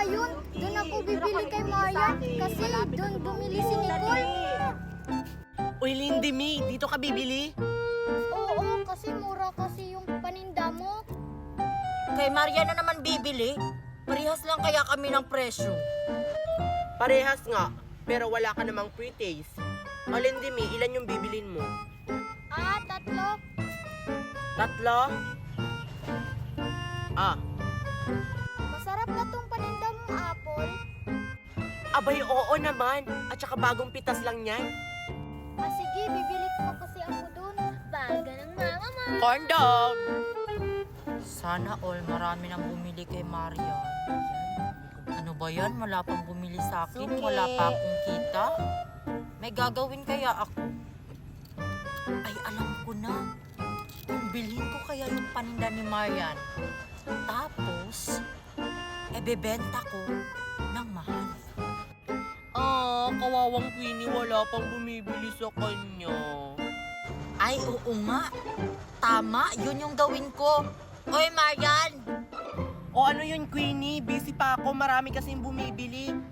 yun. Doon ako bibili kay Marian kasi doon bumili si Nicole. Uy, Lindy Me, dito ka bibili? Oo, kasi mura kasi yung paninda mo. Kay Marian na naman bibili. Parehas lang kaya kami ng presyo. Parehas nga, pero wala ka namang pre-taste. O Lindy Me, ilan yung bibilin mo? Ah, 3. 3? Ah, Masarap na tong paninda mong apple. abay oo naman. At saka bagong pitas lang yan. Ah, sige, bibili ko kasi ako doon. Baga ng mama mo. Corn dog! Sana all marami nang bumili kay Marian. Ano ba yan? Wala pang bumili sa akin. Suki. Wala pa akong kita. May gagawin kaya ako? Ay, alam ko na. Kung bilhin ko kaya yung paninda ni Marian. Tapos, bebenta ko ng mahal. Ah, kawawang Queenie, wala pang bumibili sa kanya. Ay, oo nga. Tama, yun yung gawin ko. Oy, Marian! O ano yun, Queenie? Busy pa ako, marami kasing bumibili.